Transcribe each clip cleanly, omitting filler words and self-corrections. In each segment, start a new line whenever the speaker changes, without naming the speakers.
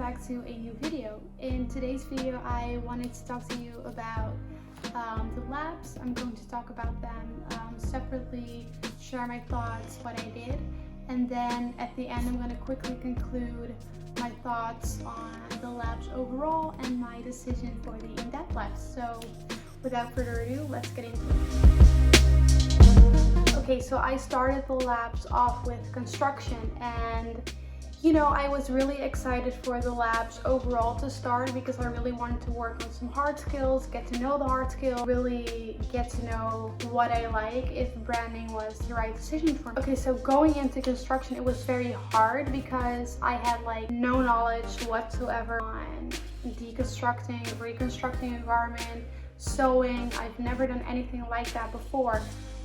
back to a new video. In today's video I wanted to talk to you about the labs. I'm going to talk about them separately, share my thoughts, what I did, and then at the end I'm going to quickly conclude my thoughts on the labs overall and my decision for the in-depth labs. So without further ado, let's get into it. Okay, so I started the labs off with construction, and I was really excited for the labs overall to start because I really wanted to work on some hard skills, get to know the hard skills, really get to know what I like, if branding was the right decision for me. Okay, so going into construction, it was very hard because I had no knowledge whatsoever on deconstructing, reconstructing environment, sewing. I've never done anything like that before.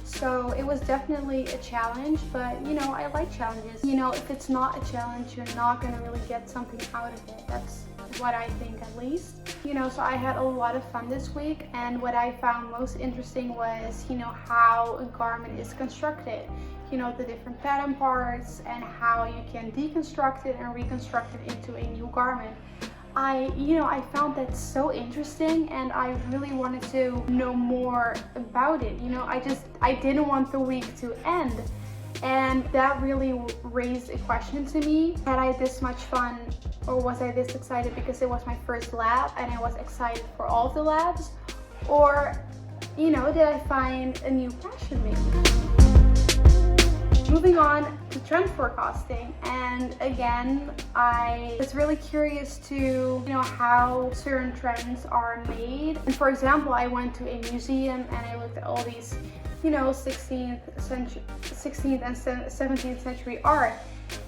So it was definitely a challenge, but I like challenges. If it's not a challenge, you're not gonna really get something out of it. That's what I think, at least. So I had a lot of fun this week, and what I found most interesting was, how a garment is constructed. The different pattern parts and how you can deconstruct it and reconstruct it into a new garment. I found that so interesting, and I really wanted to know more about it. I didn't want the week to end, and that really raised a question to me. Had I this much fun, or was I this excited because it was my first lab and I was excited for all of the labs? Or, did I find a new passion maybe? Moving on to trend forecasting, and again I was really curious to how certain trends are made. And for example, I went to a museum and I looked at all these 16th and 17th century art,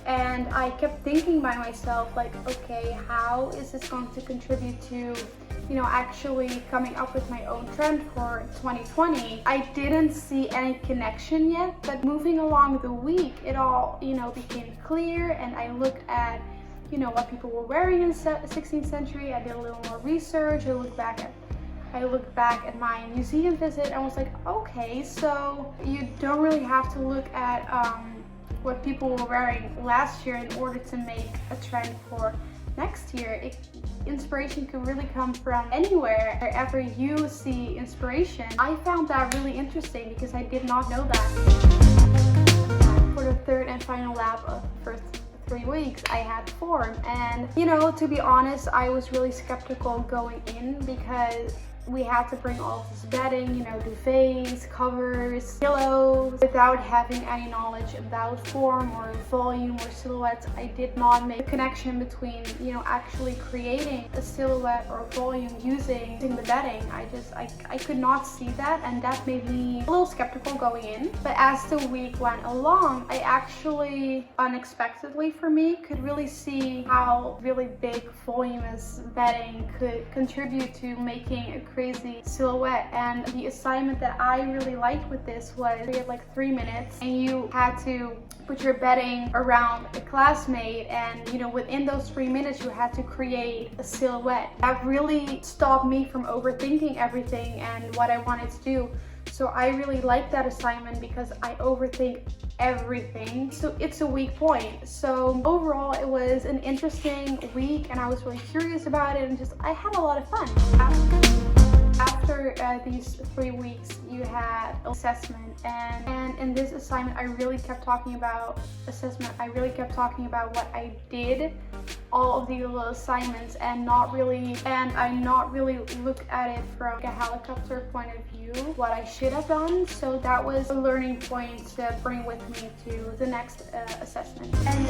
and I kept thinking by myself, okay, how is this going to contribute to actually coming up with my own trend for 2020? I didn't see any connection yet, but moving along the week, it all became clear, and I looked at what people were wearing in the 16th century. I did a little more research. I looked back at my museum visit and was like, okay, so you don't really have to look at what people were wearing last year in order to make a trend for next year. Inspiration can really come from anywhere, wherever you see inspiration. I found that really interesting because I did not know that. For the third and final lab of the first 3 weeks, I had form, and to be honest, I was really skeptical going in because we had to bring all of this bedding, duvets, covers, pillows, without having any knowledge about form or volume or silhouettes. I did not make a connection between, actually creating a silhouette or volume using the bedding. I could not see that, and that made me a little skeptical going in. But as the week went along, I actually, unexpectedly for me, could really see how really big voluminous bedding could contribute to making a crazy silhouette. And the assignment that I really liked with this was we had 3 minutes, and you had to put your bedding around a classmate, and within those 3 minutes you had to create a silhouette. That really stopped me from overthinking everything and what I wanted to do. So I really liked that assignment because I overthink everything. So it's a weak point. So overall, it was an interesting week, and I was really curious about it, and I had a lot of fun. After these 3 weeks, you had assessment, and in this assignment, I really kept talking about assessment. I really kept talking about what I did, all of the little assignments, and I not really looked at it from a helicopter point of view, what I should have done. So that was a learning point to bring with me to the next assessment. And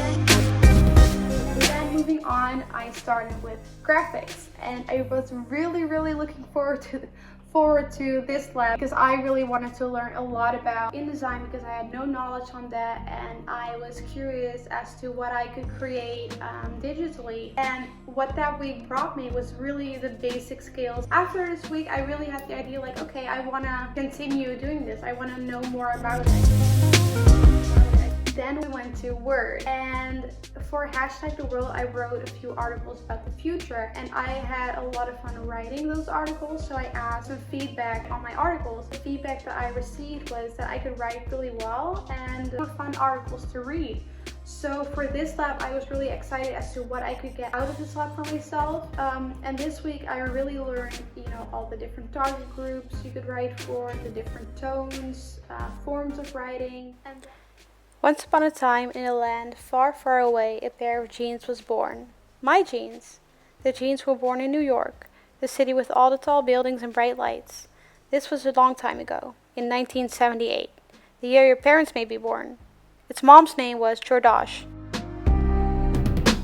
then moving on, I started with graphics, and I was really looking forward to this lab because I really wanted to learn a lot about InDesign because I had no knowledge on that, and I was curious as to what I could create digitally. And what that week brought me was really the basic skills. After this week, I really had the idea okay, I want to continue doing this. I want to know more about it. Then we went to Word, and for #TheWorld, I wrote a few articles about the future, and I had a lot of fun writing those articles, so I asked for feedback on my articles. The feedback that I received was that I could write really well and they were fun articles to read. So for this lab, I was really excited as to what I could get out of this lab for myself. And this week I really learned, all the different target groups you could write for, the different tones, forms of writing. And once upon a time, in a land far, far away, a pair of jeans was born. My jeans. The jeans were born in New York, the city with all the tall buildings and bright lights. This was a long time ago, in 1978, the year your parents may be born. Its mom's name was Jordache.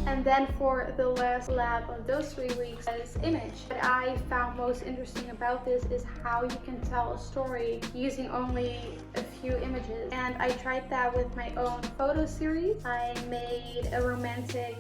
And then for the last lab of those 3 weeks is image. What I found most interesting about this is how you can tell a story using only a few images. And I tried that with my own photo series. I made a romantic,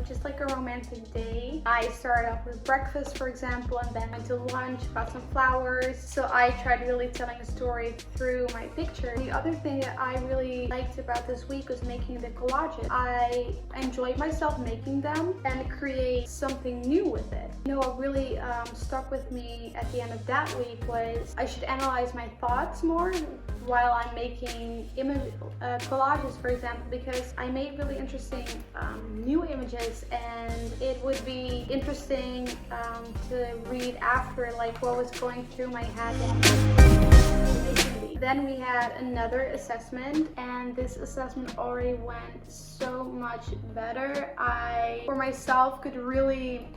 just like a romantic day. I started off with breakfast, for example, and then went to lunch, got some flowers. So I tried really telling a story through my picture. The other thing that I really liked about this week was making the collages. I enjoyed myself making them and create something new with it. What really stuck with me at the end of that week was I should analyze my thoughts more while I'm making collages, for example, because I made really interesting new images, and it would be interesting to read after, like what was going through my head. Then we had another assessment, and this assessment already went so much better. I, for myself, could really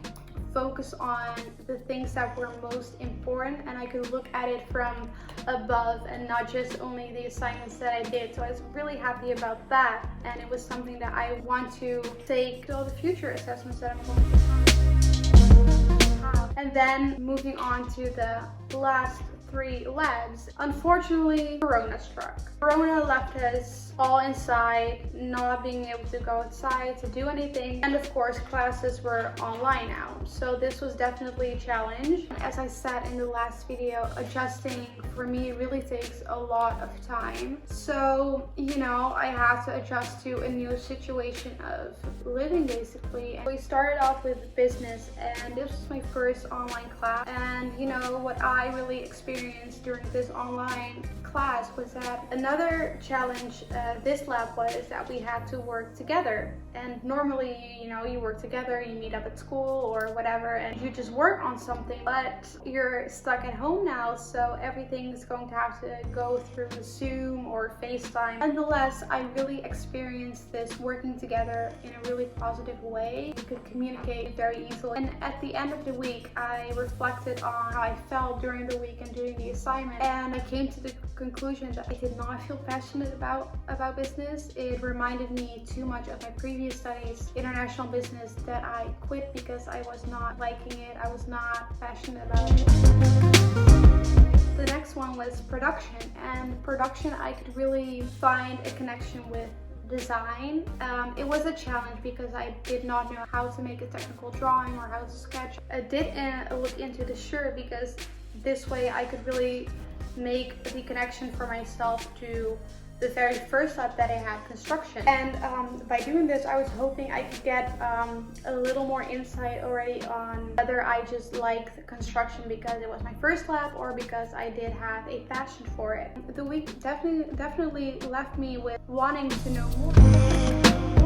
focus on the things that were most important, and I could look at it from above and not just only the assignments that I did. So I was really happy about that, and it was something that I want to take to all the future assessments that I'm going to have. And then moving on to the last 3 labs. Unfortunately, Corona struck. Corona left us all inside, not being able to go outside to do anything. And of course, classes were online now. So this was definitely a challenge. As I said in the last video, adjusting for me really takes a lot of time. So, I had to adjust to a new situation of living, basically. We started off with business, and this was my first online class. And what I really experienced during this online class was that another challenge this lab was that we had to work together. And normally, you work together, you meet up at school or whatever, and you just work on something, but you're stuck at home now, so everything's going to have to go through Zoom or FaceTime. Nonetheless, I really experienced this working together in a really positive way. We could communicate very easily. And at the end of the week, I reflected on how I felt during the week and doing the assignment, and I came to the conclusion that I did not feel passionate about business. It reminded me too much of my previous studies, international business, that I quit because I was not liking it. I was not passionate about it. The next one was production, and production I could really find a connection with design. It was a challenge because I did not know how to make a technical drawing or how to sketch. I did look into the shirt because this way I could really make the connection for myself to the very first lab that I had, construction. And by doing this, I was hoping I could get a little more insight already on whether I just liked construction because it was my first lab or because I did have a passion for it. The week definitely left me with wanting to know more.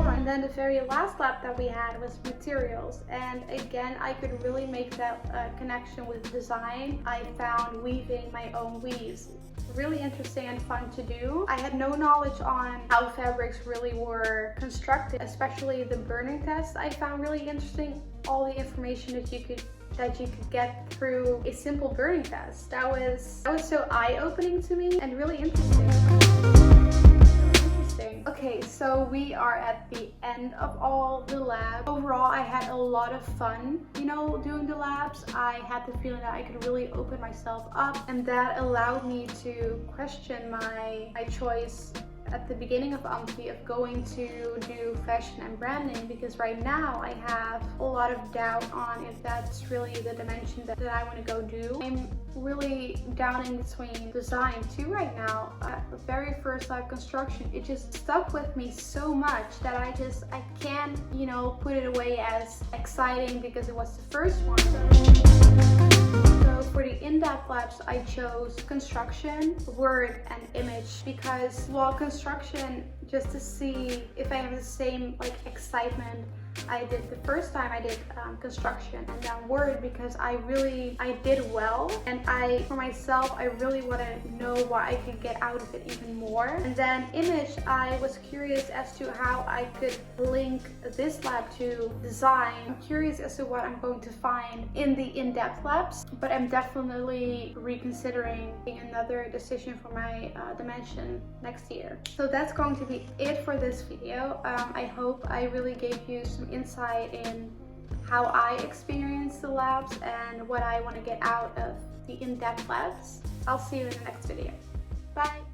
And then the very last lab that we had was materials, and again I could really make that connection with design. I found weaving my own weaves really interesting and fun to do. I had no knowledge on how fabrics really were constructed, especially the burning test. I found really interesting all the information that you could get through a simple burning test. That was so eye-opening to me and really interesting. Okay, so we are at the end of all the labs. Overall, I had a lot of fun, doing the labs. I had the feeling that I could really open myself up, and that allowed me to question my choice at the beginning of Amphi of going to do fashion and branding, because right now I have a lot of doubt on if that's really the dimension that I want to go do. I'm really down in between design too right now. The very first lab construction, it just stuck with me so much that I can't, put it away as exciting because it was the first one. So for the in-depth labs, I chose construction, word, and image because while construction just to see if I have the same like excitement I did the first time I did construction. And I'm worried because I did well, and for myself, I really want to know what I can get out of it even more. And then image, I was curious as to how I could link this lab to design. I'm curious as to what I'm going to find in the in-depth labs, but I'm definitely reconsidering another decision for my dimension next year. So that's going to be it for this video. I hope I really gave you some insight in how I experience the labs and what I want to get out of the in-depth labs. I'll see you in the next video. Bye!